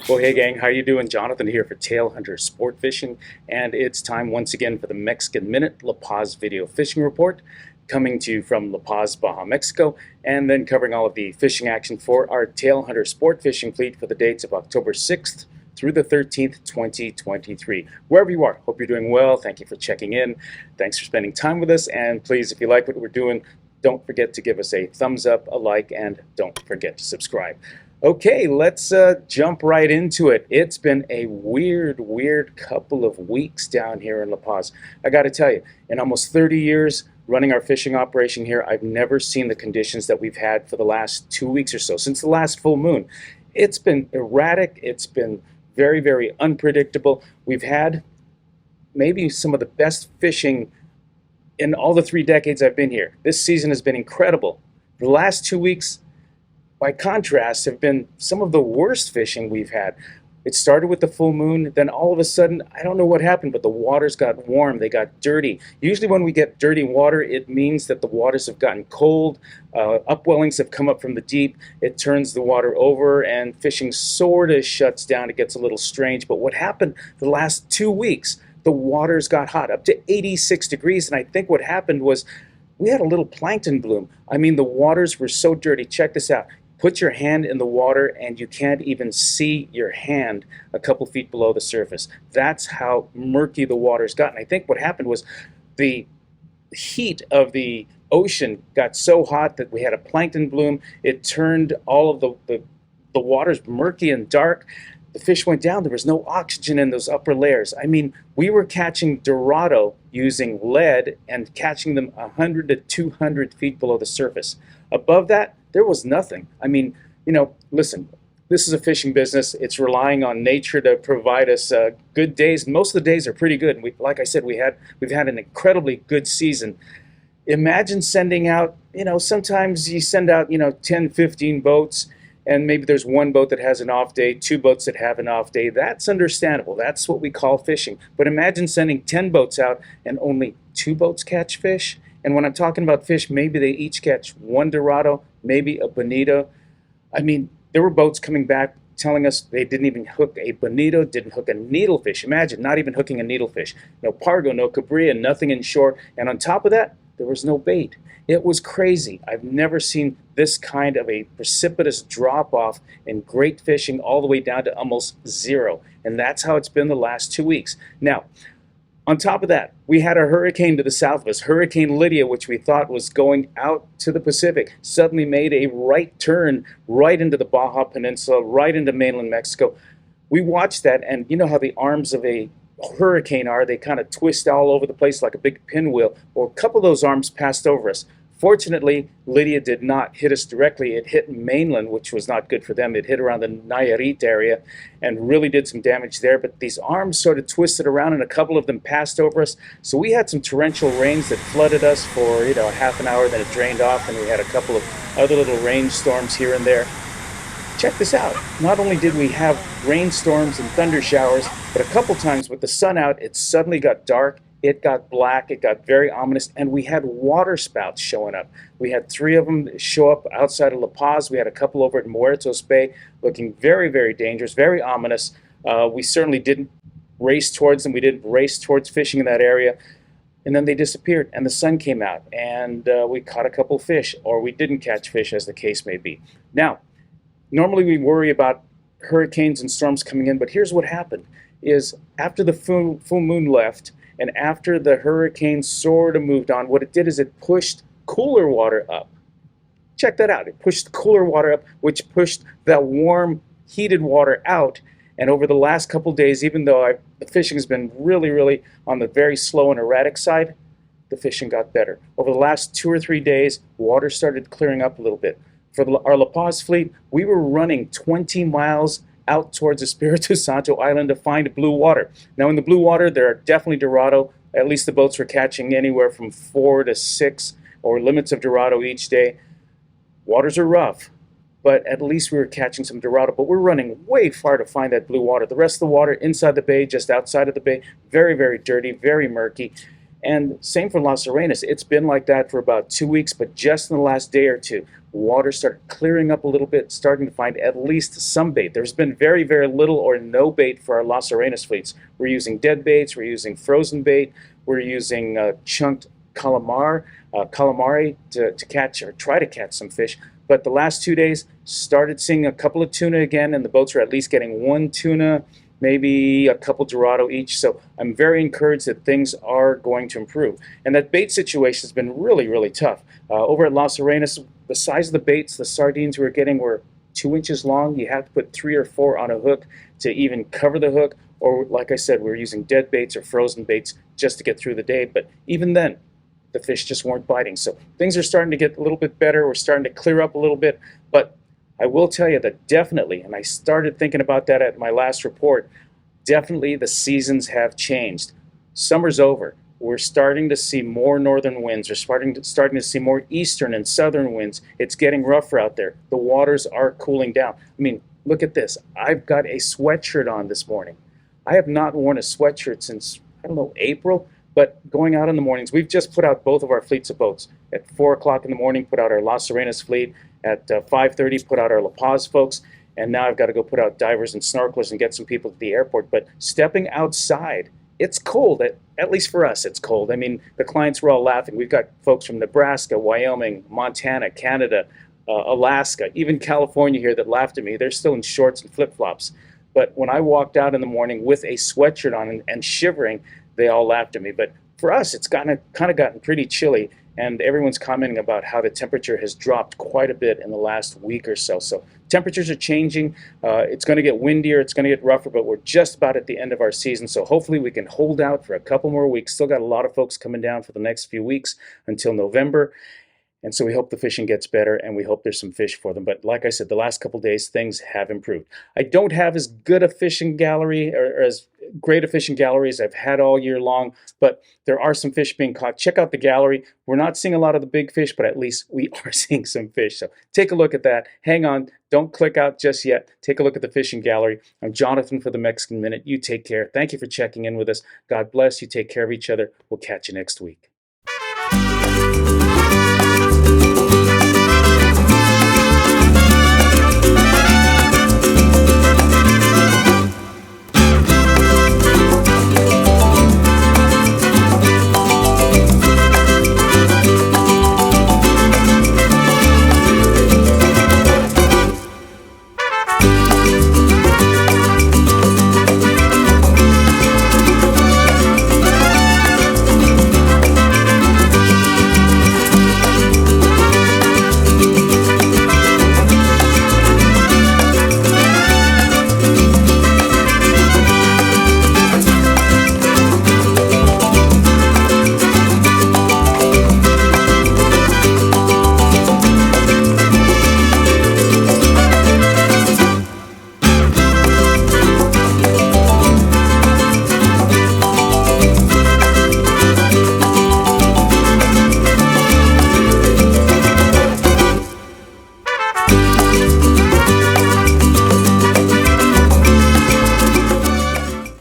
Well, hey gang, how you doing? Jonathan here for Tailhunter Sportfishing, and it's time once again for the Mexican Minute La Paz video fishing report, coming to you from La Paz, Baja, Mexico, and then covering all of the fishing action for our Tailhunter Sportfishing fleet for the dates of October 6th through the 13th, 2023. Wherever you are, hope you're doing well. Thank you for checking in. Thanks for spending time with us, and please, if you like what we're doing, don't forget to give us a thumbs up, a like, and don't forget to subscribe. Okay, let's jump right into it. It's been a weird couple of weeks down here in La Paz. I got to tell you, in almost 30 years running our fishing operation here, I've never seen the conditions that we've had for the last 2 weeks or so, since the last full moon. It's been erratic. It's been very unpredictable. We've had maybe some of the best fishing in all the 3 decades I've been here. This season has been incredible. The last 2 weeks, by contrast, have been some of the worst fishing we've had. It started with the full moon, then all of a sudden, I don't know what happened, but the waters got warm, they got dirty. Usually when we get dirty water, it means that the waters have gotten cold, upwellings have come up from the deep, it turns the water over, and fishing sort of shuts down. It gets a little strange, but what happened the last 2 weeks, the waters got hot, up to 86 degrees, and I think what happened was we had a little plankton bloom. I mean, the waters were so dirty. Check this out. Put your hand in the water and you can't even see your hand a couple feet below the surface. That's how murky the water's gotten. I think what happened was the heat of the ocean got so hot that we had a plankton bloom. It turned all of the waters murky and dark. The fish went down. There was no oxygen in those upper layers. I mean, we were catching Dorado using lead and catching them 100 to 200 feet below the surface. Above that, there was nothing. I mean, you know, listen, this is a fishing business. It's relying on nature to provide us good days. Most of the days are pretty good. And like I said, we've had an incredibly good season. Imagine sending out, you know, sometimes you send out, 10, 15 boats, and maybe there's one boat that has an off day, 2 boats that have an off day. That's understandable. That's what we call fishing. But imagine sending 10 boats out and only 2 boats catch fish. And when I'm talking about fish, maybe they each catch 1 Dorado, maybe a bonito. I mean, there were boats coming back telling us they didn't even hook a bonito, didn't hook a needlefish. Imagine not even hooking a needlefish. No pargo, no cabria, nothing in shore. And on top of that, there was no bait. It was crazy. I've never seen this kind of a precipitous drop-off in great fishing all the way down to almost zero. And that's how it's been the last 2 weeks. Now, on top of that, we had a hurricane to the south of us. Hurricane Lydia, which we thought was going out to the Pacific, suddenly made a right turn right into the Baja Peninsula, right into mainland Mexico. We watched that, and you know how the arms of a hurricane are. They kind of twist all over the place like a big pinwheel. Well, a couple of those arms passed over us. Fortunately, Lydia did not hit us directly. It hit mainland, which was not good for them. It hit around the Nayarit area and really did some damage there. But these arms sort of twisted around, and a couple of them passed over us. So we had some torrential rains that flooded us for a half an hour. Then it drained off, and we had a couple of other little rainstorms here and there. Check this out. Not only did we have rainstorms and thunder showers, but a couple times with the sun out, it suddenly got dark. It got black, it got very ominous, and we had water spouts showing up. We had 3 of them show up outside of La Paz. We had a couple over at Muertos Bay looking very dangerous, very ominous. We certainly didn't race towards them. We didn't race towards fishing in that area. And then they disappeared, and the sun came out, and we caught a couple fish, or we didn't catch fish, as the case may be. Now, normally we worry about hurricanes and storms coming in, but here's what happened, is after the full moon left, and after the hurricane sort of moved on, what it did is it pushed cooler water up. Check that out. It pushed cooler water up, which pushed that warm, heated water out. And over the last couple days, even though the fishing has been really on the very slow and erratic side, the fishing got better. Over the last 2 or 3 days, water started clearing up a little bit. For our La Paz fleet, we were running 20 miles out towards Espiritu Santo Island to find blue water. Now in the blue water, there are definitely Dorado. At least the boats were catching anywhere from 4 to 6 or limits of Dorado each day. Waters are rough, but at least we were catching some Dorado. But we're running way far to find that blue water. The rest of the water inside the bay, just outside of the bay, very dirty, very murky. And same for Las Arenas. It's been like that for about 2 weeks, but just in the last day or two, water started clearing up a little bit, starting to find at least some bait. There's been very, very little or no bait for our Las Arenas fleets. We're using dead baits, we're using frozen bait, we're using chunked calamari to catch or try to catch some fish. But the last 2 days, started seeing a couple of tuna again, and the boats are at least getting one tuna, maybe a couple Dorado each. So I'm very encouraged that things are going to improve. And that bait situation has been really, really tough. Over at Las Arenas, the size of the baits, the sardines we were getting were 2 inches long. You have to put 3 or 4 on a hook to even cover the hook. Or like I said, we were using dead baits or frozen baits just to get through the day. But even then, the fish just weren't biting. So things are starting to get a little bit better. We're starting to clear up a little bit. But I will tell you that definitely, and I started thinking about that at my last report, definitely the seasons have changed. Summer's over. We're starting to see more northern winds. We're starting to see more eastern and southern winds. It's getting rougher out there. The waters are cooling down. I mean, look at this. I've got a sweatshirt on this morning. I have not worn a sweatshirt since, I don't know, April. But going out in the mornings, we've just put out both of our fleets of boats. At 4 o'clock in the morning, put out our Las Arenas fleet. At 5:30, put out our La Paz folks. And now I've got to go put out divers and snorkelers and get some people to the airport. But stepping outside, it's cold. At least for us, it's cold. I mean, the clients were all laughing. We've got folks from Nebraska, Wyoming, Montana, Canada, Alaska, even California here that laughed at me. They're still in shorts and flip-flops. But when I walked out in the morning with a sweatshirt on and shivering, they all laughed at me. But for us, it's kind of gotten pretty chilly, and everyone's commenting about how the temperature has dropped quite a bit in the last week or so. So temperatures are changing. It's going to get windier. It's going to get rougher, but we're just about at the end of our season. So hopefully we can hold out for a couple more weeks. Still got a lot of folks coming down for the next few weeks until November. And so we hope the fishing gets better, and we hope there's some fish for them. But like I said, the last couple of days, things have improved. I don't have as good a fishing gallery or as great a fishing gallery as I've had all year long, but there are some fish being caught. Check out the gallery. We're not seeing a lot of the big fish, but at least we are seeing some fish. So take a look at that. Hang on. Don't click out just yet. Take a look at the fishing gallery. I'm Jonathan for the Mexican Minute. You take care. Thank you for checking in with us. God bless. You take care of each other. We'll catch you next week.